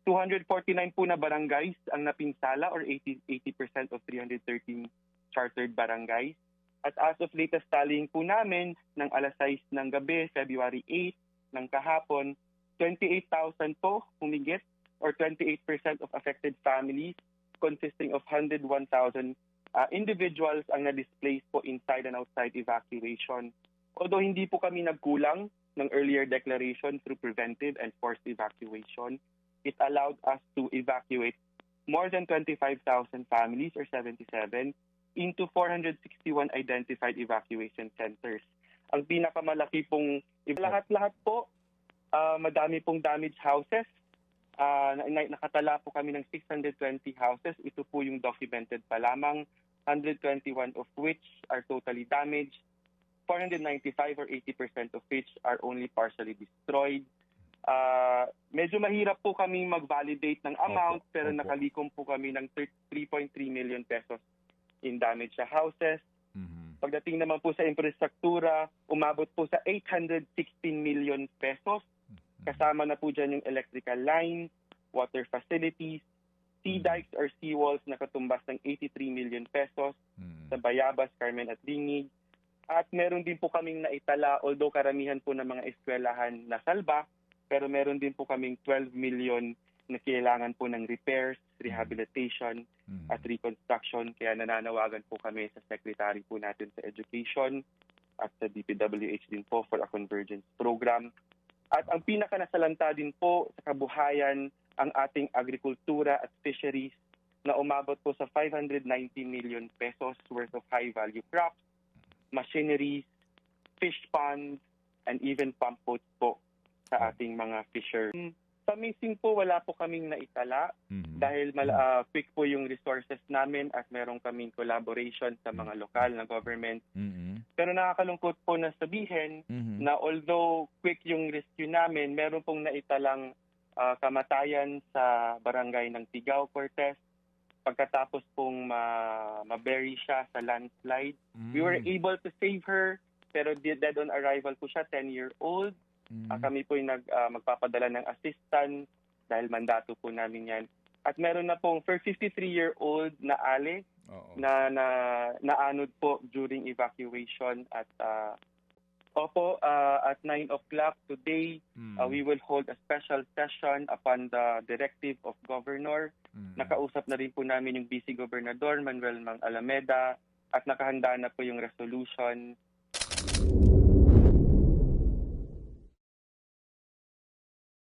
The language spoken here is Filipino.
249 po na barangays ang napinsala or 80% of 313 chartered barangays. At as of latest tallying po namin ng alas 6 ng gabi, February 8 ng kahapon, 28,000 po humigit or 28% of affected families consisting of 101,000 individuals ang na-displaced po inside and outside evacuation. Although hindi po kami nagkulang ng earlier declaration through preventive and forced evacuation, it allowed us to evacuate more than 25,000 families or 77 into 461 identified evacuation centers. Ang pinakamalaki pong lahat-lahat po, madami pong damaged houses. Nakatala po kami ng 620 houses. Ito po yung documented pa lamang, 121 of which are totally damaged, 495 or 80% of which are only partially destroyed. Medyo mahirap po kami mag-validate ng amount pero nakalikom po kami ng 3.3 million pesos in damaged houses. Pagdating naman po sa infrastruktura, umabot po sa 816 million pesos. Kasama na po dyan yung electrical lines, water facilities, sea dikes or seawalls na katumbas ng 83 million pesos sa Bayabas, Carmen at Dingig. At meron din po kaming naitala, although karamihan po ng mga eskwelahan na salba, pero meron din po kaming 12 million na kailangan po ng repairs, rehabilitation, at reconstruction. Kaya nananawagan po kami sa secretary po natin sa education at sa DPWH din po for a convergence program. At ang pinakanasalanta din po sa kabuhayan ang ating agrikultura at fisheries na umabot po sa 590 million pesos worth of high-value crops, machineries, fish ponds, and even pump boats po sa ating mga fisher. Sa missing po, wala po kaming naitala dahil quick po yung resources namin at meron kaming collaboration sa mga lokal na government. Pero nakakalungkot po na sabihin na although quick yung rescue namin, meron pong naitalang kamatayan sa barangay ng Tigao, Cortez. Pagkatapos pong ma-bury siya sa landslide. We were able to save her pero dead on arrival po siya, 10-year-old. Kami po yung magpapadala ng assistance dahil mandato po namin yan. At meron na pong 53-year-old na ale na naanod po during evacuation at at 9 o'clock today, we will hold a special session upon the directive of Governor. Nakausap na rin po namin yung Vice Gobernador Manuel Mang Alameda at nakahanda na po yung resolution